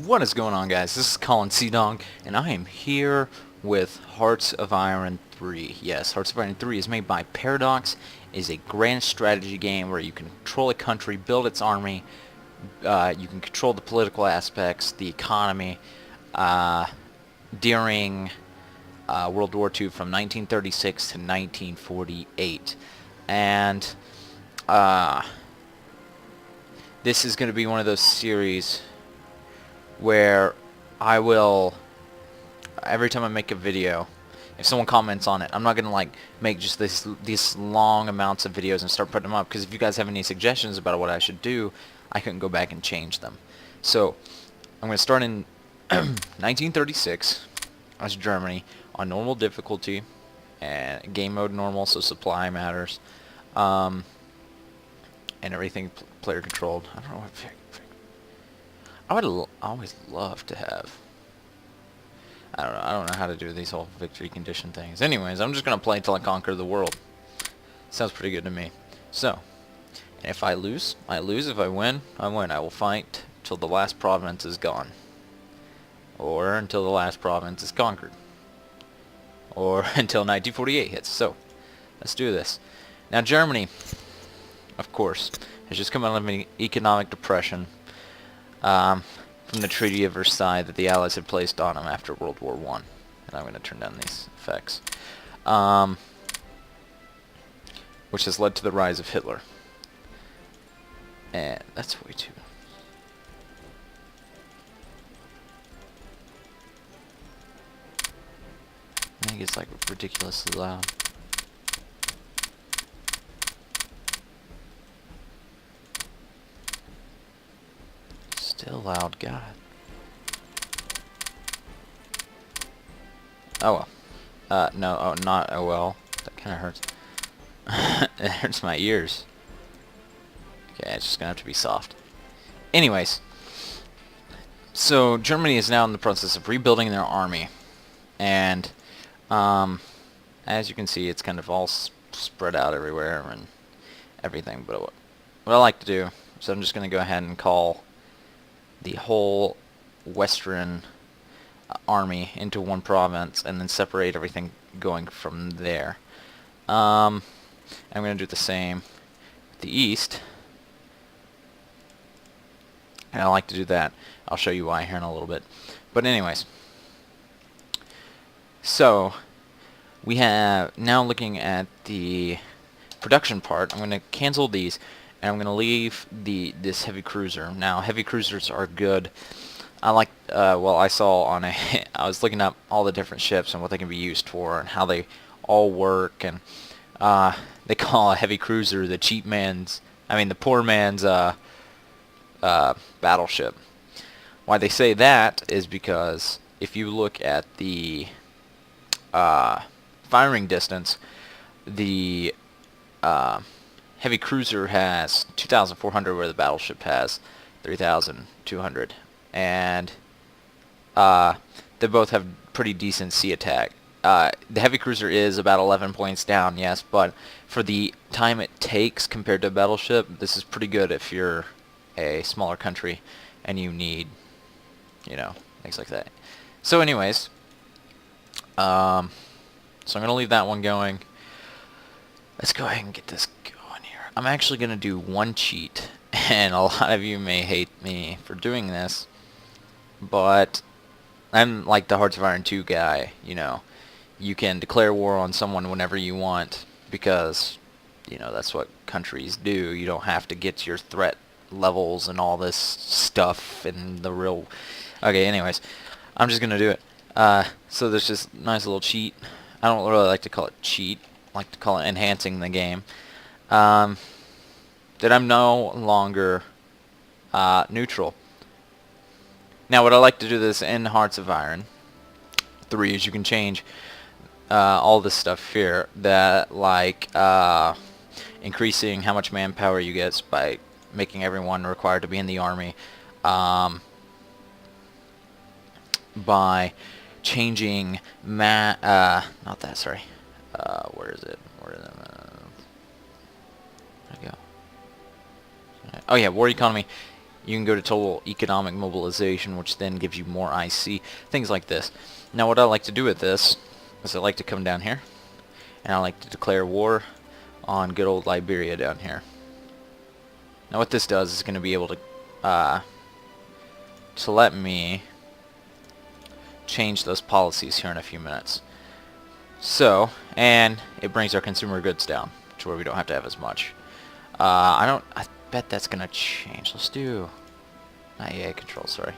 What is going on, guys? This is Collincdog, and I am here with Hearts of Iron 3. Yes, Hearts of Iron 3 is made by Paradox. It is a grand strategy game where you can control a country, build its army, you can control the political aspects, the economy, during World War II from 1936 to 1948. And this is going to be one of those series where I will, every time I make a video, if someone comments on it, I'm not going to like make just these long amounts of videos and start putting them up, because if you guys have any suggestions about what I should do, I can go back and change them. So I'm going to start in 1936 as Germany on normal difficulty and game mode normal, so supply matters, and everything player controlled. I don't know what I would always love to have. I don't know how to do these whole victory condition things. Anyways, I'm just gonna play until I conquer the world. Sounds pretty good to me. So, if I lose, I lose. If I win, I win. I will fight till the last province is gone, or until the last province is conquered, or until 1948 hits. So, let's do this. Now, Germany, of course, has just come out of an economic depression. From the Treaty of Versailles that the Allies had placed on them after World War I. And I'm going to turn down these effects. Which has led to the rise of Hitler. And that's way too... I think it's like ridiculously loud. Still loud, God. Oh well. No, oh, not oh well. That kind of hurts. It hurts my ears. Okay, it's just gonna have to be soft. Anyways, so Germany is now in the process of rebuilding their army, and as you can see, it's kind of all spread out everywhere and everything. But what I like to do, so I'm just gonna go ahead and call the whole western army into one province and then separate everything going from there. I'm going to do the same with the east, and I like to do that. I'll show you why here in a little bit. But anyways, so we have now looking at the production part. I'm going to cancel these, and I'm going to leave this heavy cruiser. Now, heavy cruisers are good. I like, well, I saw on a, I was looking up all the different ships and what they can be used for and how they all work, and they call a heavy cruiser the the poor man's battleship. Why they say that is because if you look at the firing distance, the heavy cruiser has 2,400 where the battleship has 3,200, and they both have pretty decent sea attack. The heavy cruiser is about 11 points down, yes, but for the time it takes compared to a battleship, this is pretty good if you're a smaller country and you need, things like that. So anyways, so I'm going to leave that one going. Let's go ahead and get this going here. I'm actually going to do one cheat, and a lot of you may hate me for doing this, but I'm like the Hearts of Iron 2 guy, You can declare war on someone whenever you want, because, that's what countries do. You don't have to get your threat levels and all this stuff in the real... Okay, anyways, I'm just going to do it. So there's just nice little cheat. I don't really like to call it cheat. I like to call it enhancing the game. That I'm no longer neutral. Now, what I like to do this in Hearts of Iron 3 is you can change all this stuff here, that like increasing how much manpower you get by making everyone required to be in the army, by changing not that, sorry. Where is it? Where'd it go? Oh yeah, war economy. You can go to total economic mobilization, which then gives you more IC, things like this. Now what I like to do with this is I like to come down here, and I like to declare war on good old Liberia down here. Now what this does is going to be able to let me change those policies here in a few minutes. So, and it brings our consumer goods down to where we don't have to have as much. I bet that's gonna change. Let's do, not EA control, sorry.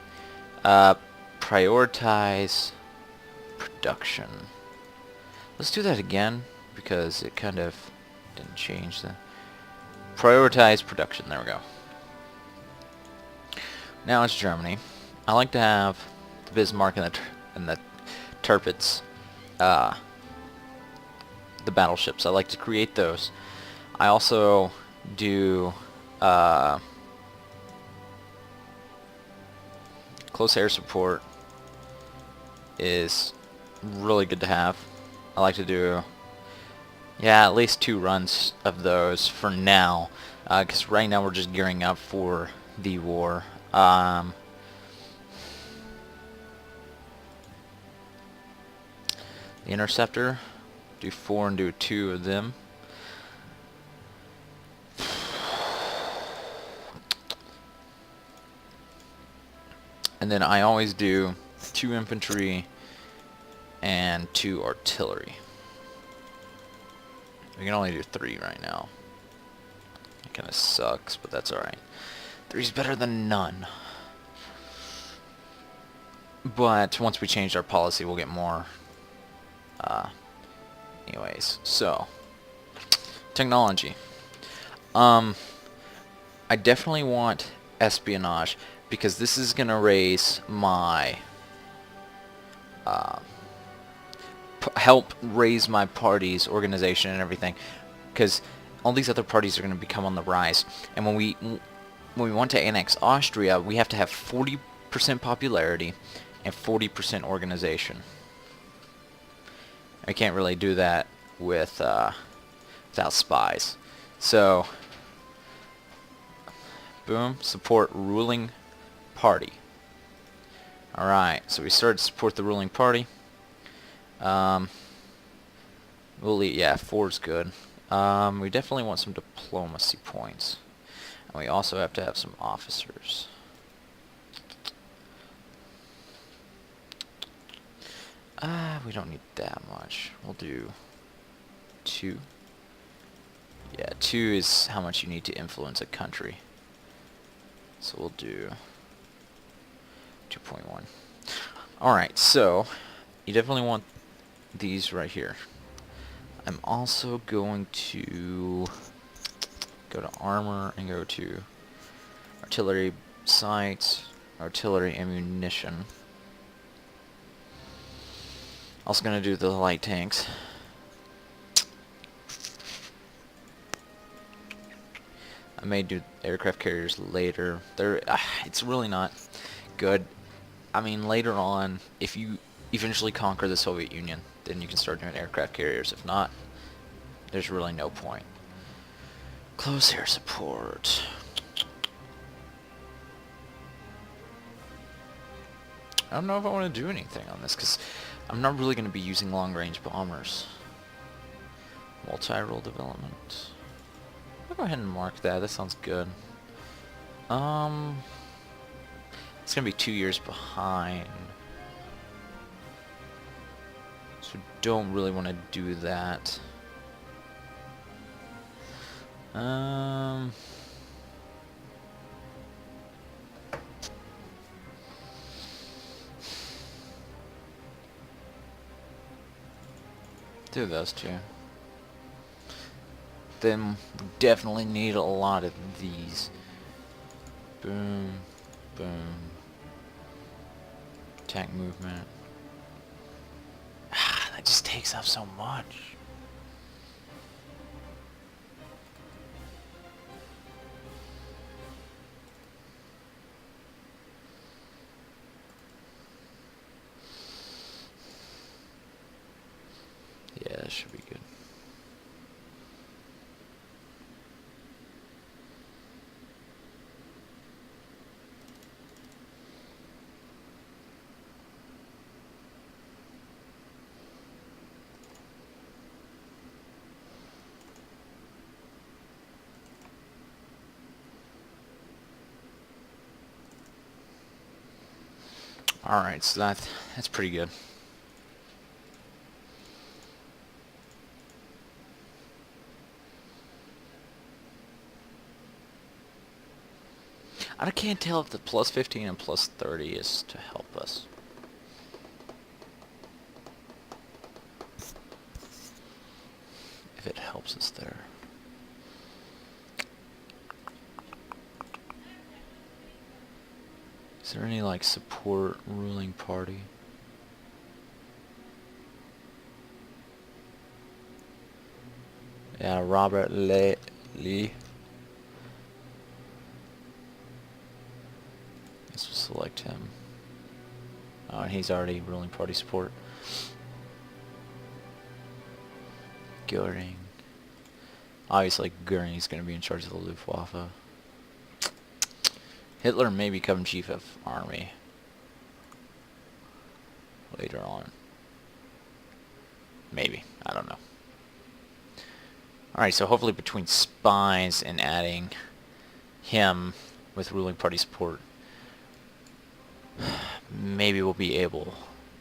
Prioritize production. Let's do that again because it kind of didn't change the prioritize production. There we go. Now it's Germany. I like to have the Bismarck and the Tirpitz, the battleships. I like to create those. I also do close air support is really good to have. I like to do, yeah, at least 2 runs of those for now, because right now we're just gearing up for the war. The interceptor, do 4 and do 2 of them. And then I always do 2 infantry and 2 artillery. We can only do 3 right now. It kind of sucks, but that's alright. 3's better than none. But once we change our policy, we'll get more. Anyways, so technology. I definitely want espionage because this is gonna raise my help raise my party's organization and everything, because all these other parties are going to become on the rise. And when we want to annex Austria, we have to have 40% popularity and 40% organization. I can't really do that with without spies. So, boom, support ruling party. Alright, so we started to support the ruling party. Yeah, 4's good. We definitely want some diplomacy points. And we also have to have some officers. We don't need that much. We'll do 2. Yeah, 2 is how much you need to influence a country. So we'll do 2.1. Alright, so you definitely want these right here. I'm also going to go to armor and go to artillery sights, artillery ammunition. Also going to do the light tanks. I may do aircraft carriers later. It's really not good. I mean, later on, if you eventually conquer the Soviet Union, then you can start doing aircraft carriers. If not, there's really no point. Close air support. I don't know if I want to do anything on this, because I'm not really going to be using long-range bombers. Multi-role development. I'll go ahead and mark that. That sounds good. It's going to be 2 years behind. So don't really want to do that. Do those 2. Then we definitely need a lot of these. Boom, boom. Attack movement. That just takes up so much. Yeah, that should be good. Alright, so that's pretty good. I can't tell if the plus 15 and plus 30 is to help us. If it helps us there. Is there any, like, support ruling party? Yeah, Robert Lee. Guess we'll select him. Oh, and he's already ruling party support. Goering. Obviously, Goering's going to be in charge of the Luftwaffe. Hitler may become chief of army later on. Maybe. I don't know. Alright, so hopefully between spies and adding him with ruling party support, maybe we'll be able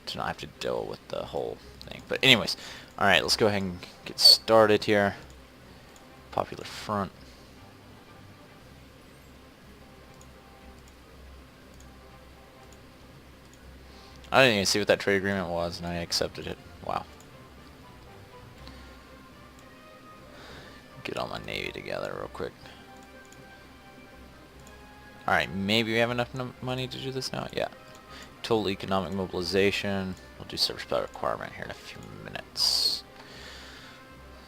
to not have to deal with the whole thing. But anyways, alright, let's go ahead and get started here. Popular Front. I didn't even see what that trade agreement was, and I accepted it. Wow. Get all my navy together real quick. Alright, maybe we have enough money to do this now? Yeah. Total economic mobilization. We'll do service by requirement here in a few minutes.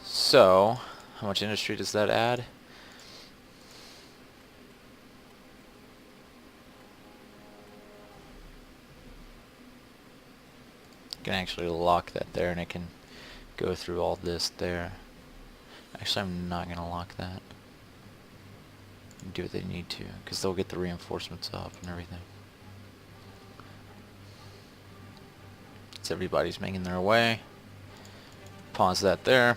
So, how much industry does that add? Can actually lock that there, and it can go through all this there. Actually, I'm not going to lock that. Do what they need to, because they'll get the reinforcements up and everything. So everybody's making their way. Pause that there.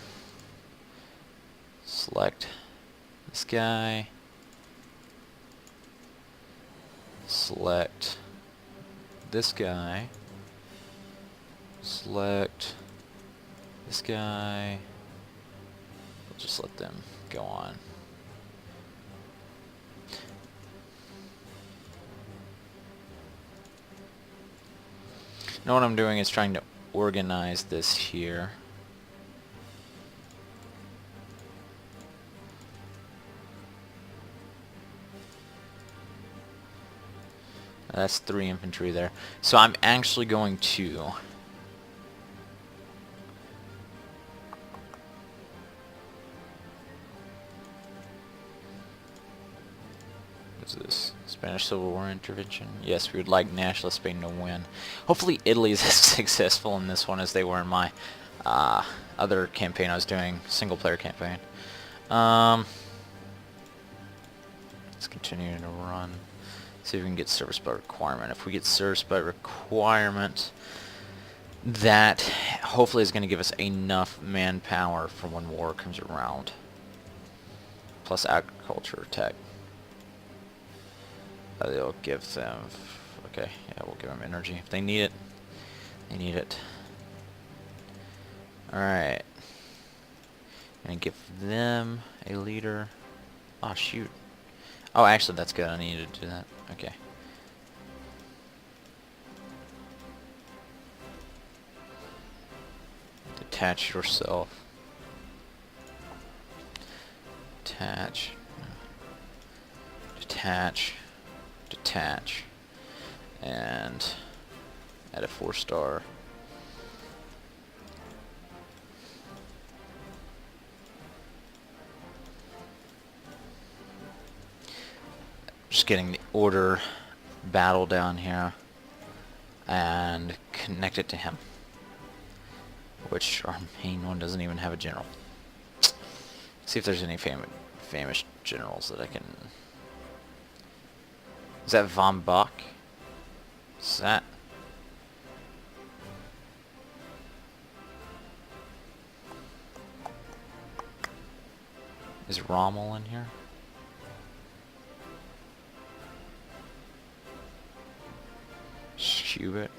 Select this guy. Select this guy. Select this guy. We'll just let them go on. Now what I'm doing is trying to organize this here. That's 3 infantry there. So I'm actually going to this Spanish Civil War intervention. Yes, we would like nationalist Spain to win. Hopefully Italy is as successful in this one as they were in my other campaign I was doing, single player campaign. Let's continue to run. See if we can get service by requirement. If we get service by requirement, that hopefully is going to give us enough manpower for when war comes around. Plus agriculture tech. They'll give them, okay, yeah, we'll give them energy. If they need it, they need it. Alright. And give them a leader. Oh, shoot. Oh, actually, that's good. I needed to do that. Okay. Detach yourself. Detach. Detach. Detach, and add a 4-star. Just getting the order battle down here and connect it to him, which our main one doesn't even have a general. See if there's any famous generals that I can. Is that Von Bach? Is that? Is Rommel in here? Schubert.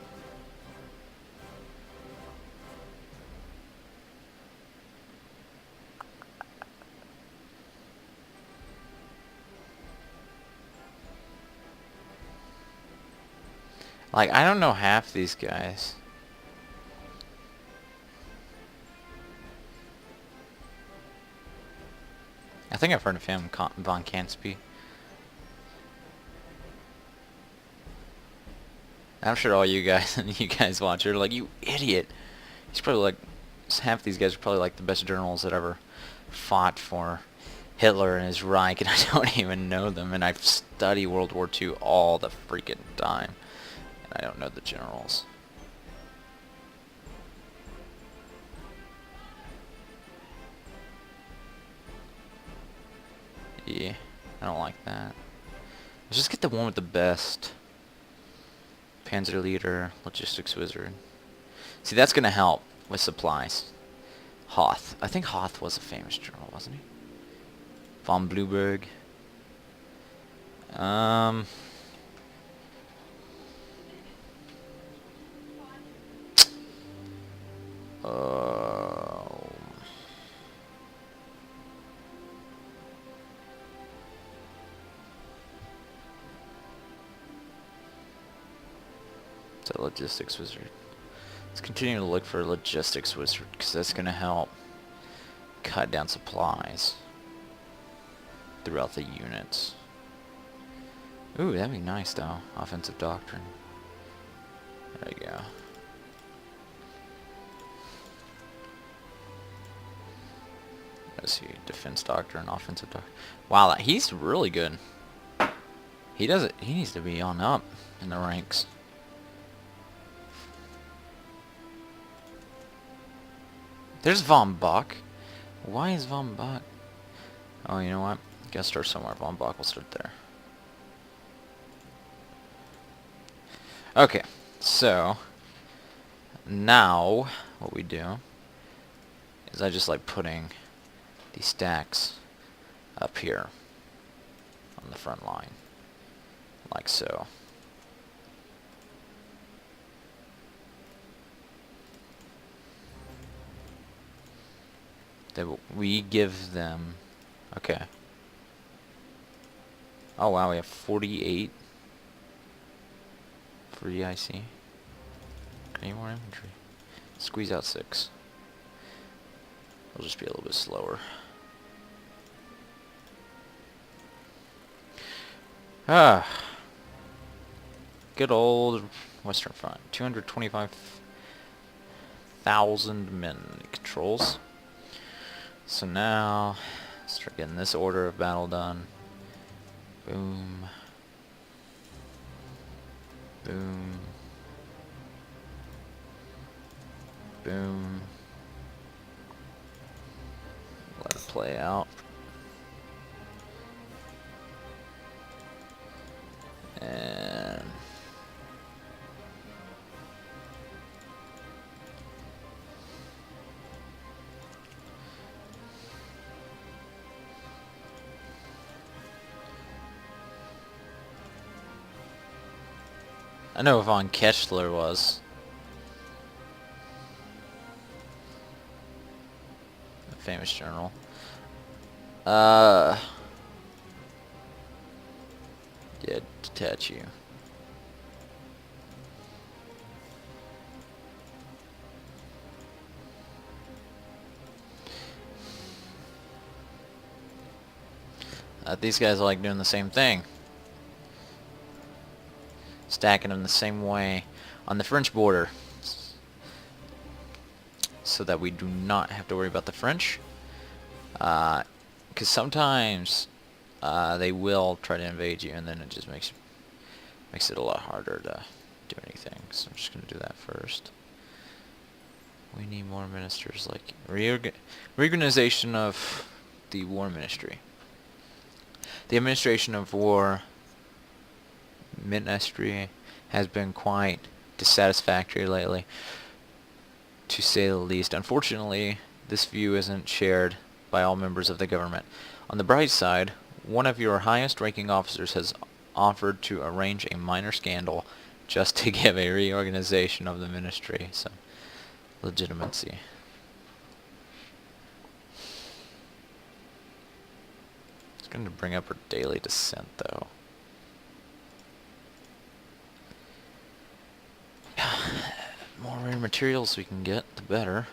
Like, I don't know half these guys. I think I've heard of him, Von Cansby. I'm sure all you guys you guys watch are like, you idiot. He's probably like, half these guys are probably like the best generals that ever fought for Hitler and his Reich, and I don't even know them, and I've studied World War II all the freaking time, and I don't know the generals. Yeah, I don't like that. Let's just get the one with the best. Panzer Leader, Logistics Wizard. See, that's gonna help with supplies. Hoth. I think Hoth was a famous general, wasn't he? Von Blueberg. The Logistics Wizard. Let's continue to look for a Logistics Wizard, because that's going to help cut down supplies throughout the units. Ooh, that'd be nice though. Offensive Doctrine. There you go. Let's see. Defense Doctrine, Offensive Doctrine. Wow, he's really good. He does it. He needs to be on up in the ranks. There's Von Bach. Why is Von Bach? Oh, you know what? Gotta start somewhere. Von Bach will start there. Okay, so now what we do is I just like putting these stacks up here on the front line, like so. That we give them, okay. Oh wow, we have 48 for EIC. Any more infantry? Squeeze out 6. It'll just be a little bit slower. Ah, good old Western Front. 225,000 men controls. So now, start getting this order of battle done. Boom. Boom. Boom. Let it play out. And I know Von Ketchler was a famous general. Yeah, detach you. These guys are like doing the same thing. Stacking them the same way on the French border, so that we do not have to worry about the French, because sometimes they will try to invade you, and then it just makes it a lot harder to do anything. So I'm just going to do that first. We need more ministers, like reorganization of the War Ministry. The Administration of War Ministry has been quite dissatisfactory lately, to say the least. Unfortunately, this view isn't shared by all members of the government. On the bright side, one of your highest ranking officers has offered to arrange a minor scandal just to give a reorganization of the ministry some legitimacy. It's going to bring up her daily descent, though. More rare materials we can get, the better.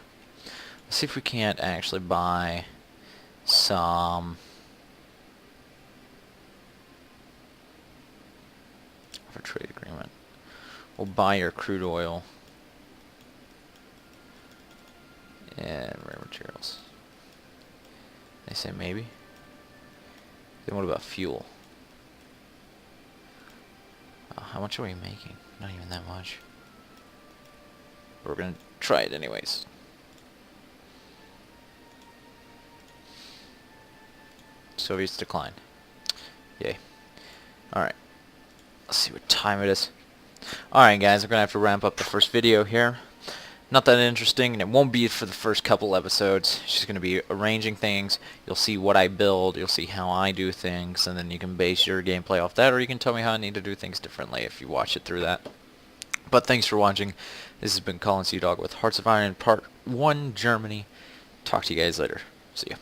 Let's see if we can't actually buy some for trade agreement. We'll buy your crude oil and rare materials. They say maybe. Then what about fuel? How much are we making? Not even that much. But we're gonna try it anyways. Soviets decline. Yay. Alright. Let's see what time it is. Alright guys, I'm going to have to ramp up the first video here. Not that interesting, and it won't be for the first couple episodes. It's just going to be arranging things. You'll see what I build, you'll see how I do things, and then you can base your gameplay off that, or you can tell me how I need to do things differently if you watch it through that. But thanks for watching. This has been Collincdog with Hearts of Iron Part 1 Germany. Talk to you guys later. See ya.